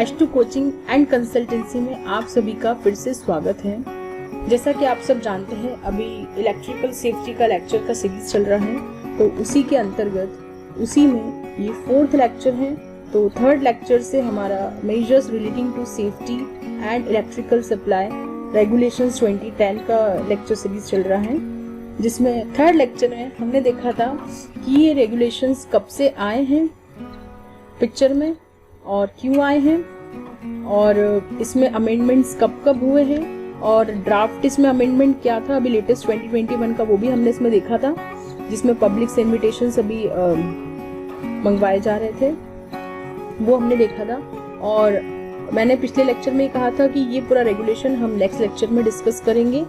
H2 coaching and consultancy में आप सभी का फिर से स्वागत है। जैसा कि आप सब जानते हैं, अभी इलेक्ट्रिकल सेफ्टी का लेक्चर का सीरीज चल रहा है, तो उसी के अंतर्गत उसी में ये 4th लेक्चर है। तो 3rd लेक्चर से हमारा measures relating to safety and electrical supply regulations 2010 का लेक्चर सीरीज चल रहा है, जिसमें 3rd लेक्चर में हमने देखा था कि ये रेगुलेशंस कब से आए हैं पिक्चर में और क्यों आए हैं, और इसमें अमेंडमेंट्स कब कब हुए हैं, और ड्राफ्ट इसमें अमेंडमेंट क्या था अभी लेटेस्ट 2021 का, वो भी हमने इसमें देखा था, जिसमें पब्लिक से इन्विटेशंस अभी मंगवाए जा रहे थे, वो हमने देखा था। और मैंने पिछले लेक्चर में कहा था कि ये पूरा रेगुलेशन हम नेक्स्ट लेक्चर में डिस्कस करेंगे,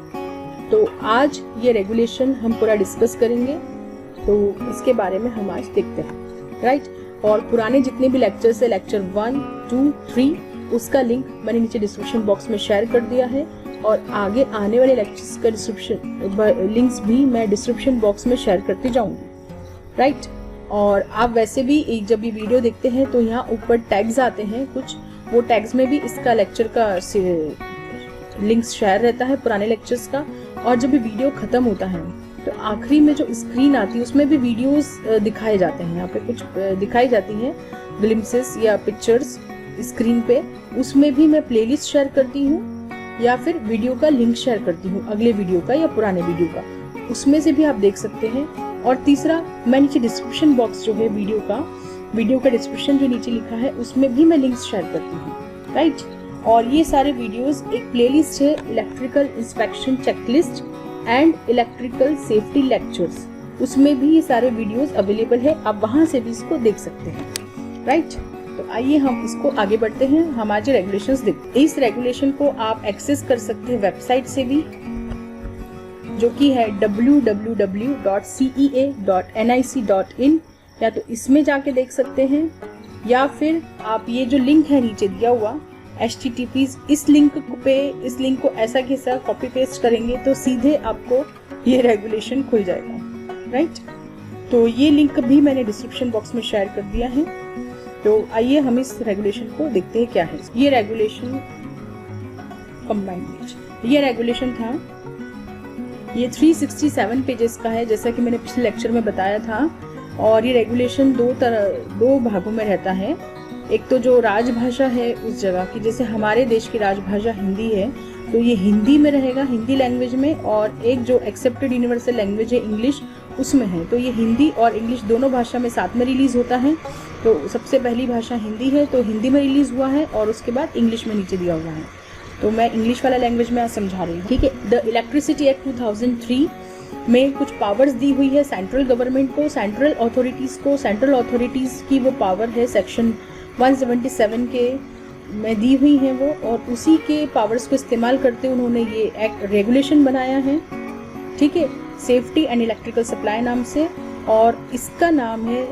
तो आज ये रेगुलेशन हम पूरा डिस्कस करेंगे। तो इसके बारे में हम आज देखते हैं, राइट। और पुराने जितने भी लेक्चर्स है, लेक्चर 1, 2, 3, उसका लिंक मैंने नीचे डिस्क्रिप्शन बॉक्स में शेयर कर दिया है, और आगे आने वाले लेक्चर्स का डिस्क्रिप्शन लिंक्स भी मैं डिस्क्रिप्शन बॉक्स में शेयर करती जाऊंगी, राइट। और आप वैसे भी जब ये वीडियो देखते हैं तो यहाँ ऊपर टैग्स आते हैं कुछ, वो टैग्स में भी इसका लेक्चर का लिंक्स शेयर रहता है पुराने लेक्चर्स का। और जब ये वीडियो खत्म होता है तो आखिरी में जो स्क्रीन आती है उसमें भी वीडियोस दिखाए जाते हैं, यहाँ पे कुछ दिखाई जाती हैं ग्लिम्पसेस या पिक्चर्स स्क्रीन पे, उसमें भी मैं प्लेलिस्ट शेयर करती हूँ या फिर वीडियो का लिंक शेयर करती हूँ, अगले वीडियो का या पुराने वीडियो का, उसमें से भी आप देख सकते हैं। और तीसरा, मैं नीचे डिस्क्रिप्शन बॉक्स जो है वीडियो का डिस्क्रिप्शन जो नीचे लिखा है उसमें भी मैं लिंक्स शेयर करती हूँ, राइट। और ये सारे वीडियोस एक प्लेलिस्ट है, electrical inspection checklist and electrical safety lectures, उसमें भी ये सारे वीडियोस अवेलेबल है, आप वहां से भी इसको देख सकते हैं, राइट। तो आइए हम इसको आगे बढ़ते हैं, हमारे रेगुलेशंस देखते हैं। इस रेगुलेशन को आप एक्सेस कर सकते हैं वेबसाइट से भी, जो कि है www.cea.nic.in, या तो इसमें जाके देख सकते हैं, या फिर आप ये जो लिंक है नीचे दिया हुआ HTTP, इस लिंक को ऐसा कैसा कॉपी पेस्ट करेंगे तो सीधे आपको ये रेगुलेशन खुल जाएगा, राइट। तो ये लिंक भी मैंने डिस्क्रिप्शन बॉक्स में शेयर कर दिया है। तो आइए हम इस रेगुलेशन को देखते हैं क्या है। ये रेगुलेशन कंबाइंड, ये रेगुलेशन था, ये 367 पेजेस का है, जैसा कि मैंने पिछले लेक्चर में बताया था। और ये रेगुलेशन दो भागों में रहता है। एक तो जो राजभाषा है उस जगह की, जैसे हमारे देश की राजभाषा हिंदी है, तो ये हिंदी में रहेगा, हिंदी लैंग्वेज में। और एक जो एक्सेप्टेड यूनिवर्सल लैंग्वेज है इंग्लिश, उसमें है। तो ये हिंदी और इंग्लिश दोनों भाषा में साथ में रिलीज होता है। तो सबसे पहली भाषा हिंदी है, तो हिंदी में रिलीज हुआ है, और उसके बाद इंग्लिश में नीचे दिया हुआ है। तो मैं इंग्लिश वाला लैंग्वेज में समझा रही हूँ, ठीक है। द इलेक्ट्रिसिटी एक्ट 2003 में कुछ पावर्स दी हुई है सेंट्रल गवर्नमेंट को, सेंट्रल अथॉरिटीज की वो पावर है सेक्शन 177 के में दी हुई है वो, और उसी के पावर्स को इस्तेमाल करते उन्होंने ये एक्ट रेगुलेशन बनाया है, ठीक है, सेफ्टी एंड इलेक्ट्रिकल सप्लाई नाम से। और इसका नाम है,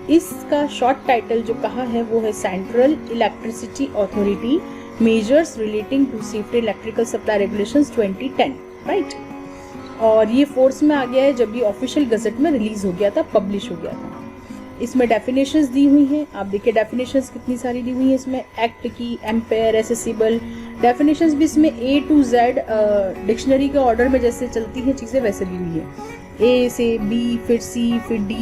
इसका शॉर्ट टाइटल जो कहा है वो है central electricity authority measures relating to safety electrical supply regulations 2010, right. और ये फोर्स में आ गया है जब ये ऑफिशियल गजट में रिलीज हो गया था, पब्लिश हो गया था। इसमें डेफिनेशंस दी हुई हैं, आप देखिए डेफिनेशंस कितनी सारी दी हुई हैं इसमें, एक्ट की, एम्पेयर, एसेसिबल, डेफिनेशंस भी इसमें A to Z डिक्शनरी के ऑर्डर में जैसे चलती हैं चीज़ें वैसे दी हुई है, A से B, फिर C, फिर D,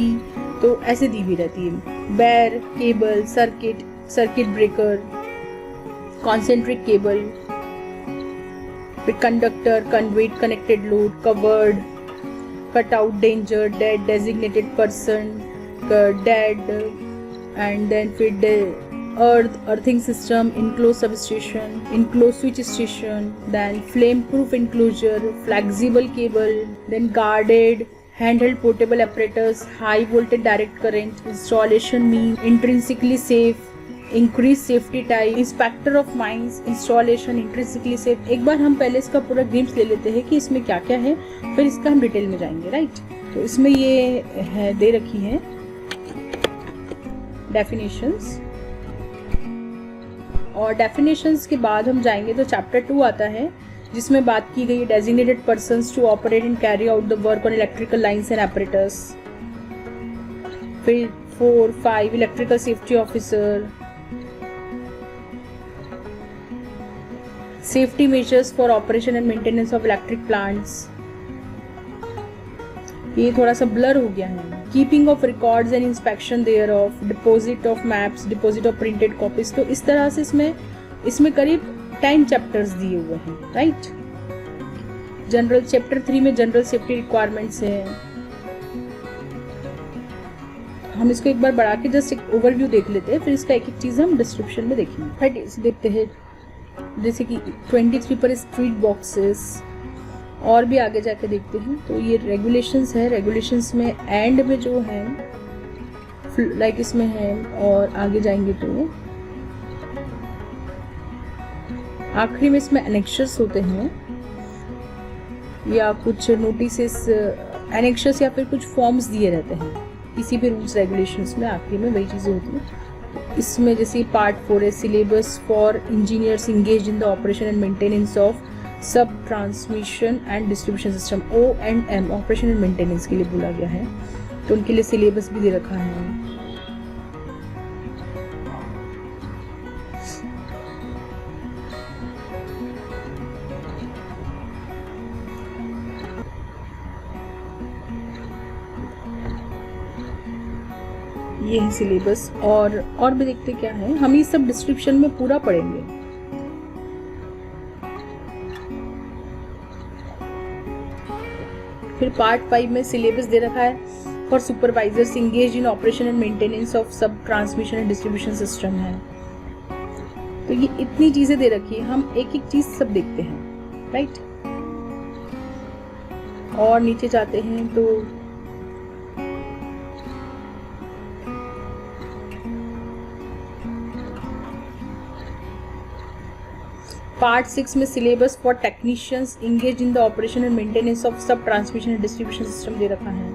तो ऐसे दी हुई रहती है। Bare, cable, circuit breaker, concentric cable, फिर conductor, conduit, connected load, covered, cutout, danger, dead, designated person, dead, and then फिर earthing system, enclose substation, enclose switch station, then flame proof enclosure, flexible cable, then guarded handheld portable apparatus, high voltage direct current, installation mean, intrinsically safe, increased safety type, inspector of mines, installation, intrinsically safe। एक बार हम पहले इसका पूरा glimpse ले लेते हैं कि इसमें क्या क्या है, फिर इसका हम डिटेल में जाएंगे, राइट। तो इसमें ये है दे रखी है डेफिनेशंस, और डेफिनेशंस के बाद हम जाएंगे तो चैप्टर 2 आता है, जिसमें बात की गई designated persons to operate and carry out the work on electrical lines and apparatus। फिर 4, 5 electrical safety officer, safety measures for operation and maintenance of electric plants, ये थोड़ा सा ब्लर हो गया है। Keeping of records and inspection thereof, deposit of maps, deposit of printed copies. तो इस तरह से इसमें करीब 10 चैप्टर्स दिए हुए हैं, राइट। जनरल चैप्टर 3 में जनरल सेफ्टी रिक्वायरमेंट्स है। हम इसको एक बार बढ़ा के जस्ट एक ओवरव्यू देख लेते हैं, फिर इसका एक एक चीज हम डिस्क्रिप्शन में देखेंगे, राइट। देखते हैं जैसे कि 23 पर स्ट्रीट बॉक्सेस, और भी आगे जाके देखते हैं। तो ये रेगुलेशंस है, रेगुलेशंस में एंड में जो है लाइक इसमें है, और आगे जाएंगे तो आखिरी में इसमें एनेक्शर्स होते हैं या कुछ नोटिसेस, एनेक्शर्स या फिर कुछ फॉर्म्स दिए रहते हैं किसी भी रूल्स रेगुलेशंस में, आखिरी में वही चीज़ें होती हैं। इसमें जैसे पार्ट 4 है, syllabus for engineers engage in the operation and maintenance of sub transmission and distribution system, O&M, operation and maintenance के लिए बोला गया है, तो उनके लिए सिलेबस भी दे रखा है। ये है सिलेबस, और भी देखते क्या है, हम ये सब डिस्क्रिप्शन में पूरा पढ़ेंगे। फिर पार्ट 5 में सिलेबस दे रखा है for supervisors engage in operation and maintenance of sub transmission and distribution system है। तो ये इतनी चीजें दे रखी है, हम एक एक चीज सब देखते हैं, राइट। और नीचे जाते हैं तो पार्ट 6 में syllabus for technicians engage in the operation and maintenance of sub transmission and distribution system दे रखा है।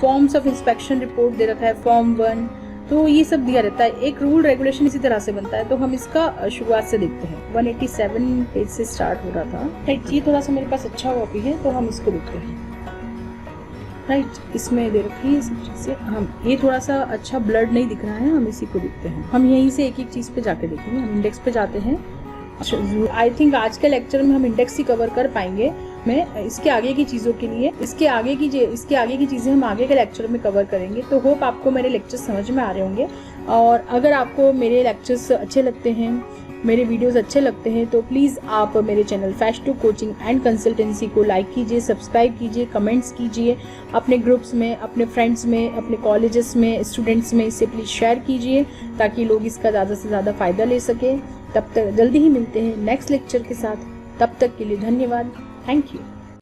फॉर्म्स ऑफ इंस्पेक्शन रिपोर्ट दे रखा है, फॉर्म 1, तो ये सब दिया रहता है। एक रूल रेगुलेशन इसी तरह से बनता है, तो हम इसका शुरुआत से देखते हैं। 187 पेज से स्टार्ट हो रहा था, राइट। ये थोड़ा सा मेरे पास अच्छा कॉपी है, तो हम इसको देखते हैं, राइट। इसमें दे रखी है सब चीजें, हम ये थोड़ा सा अच्छा ब्लड नहीं दिख रहा है, हम इसी को देखते हैं। हम यहीं से एक एक चीज पे जाके देखेंगे। हम इंडेक्स पे जाते हैं। आई थिंक आज के लेक्चर में हम इंडेक्स ही कवर कर पाएंगे। मैं इसके आगे की चीज़ों के लिए इसके आगे की चीज़ें हम आगे के लेक्चर में कवर करेंगे। तो होप आपको मेरे लेक्चर्स समझ में आ रहे होंगे, और अगर आपको मेरे लेक्चर्स अच्छे लगते हैं, मेरे वीडियोस अच्छे लगते हैं, तो प्लीज़ आप मेरे चैनल फैश2 कोचिंग एंड कंसल्टेंसी को लाइक कीजिए, सब्सक्राइब कीजिए, कमेंट्स कीजिए, अपने ग्रुप्स में, अपने फ्रेंड्स में, अपने कॉलेजेस में, स्टूडेंट्स में इसे प्लीज़ शेयर कीजिए, ताकि लोग इसका ज़्यादा से ज़्यादा फ़ायदा ले सकें। तब तक जल्दी ही मिलते हैं नेक्स्ट लेक्चर के साथ। तब तक के लिए धन्यवाद। Thank you.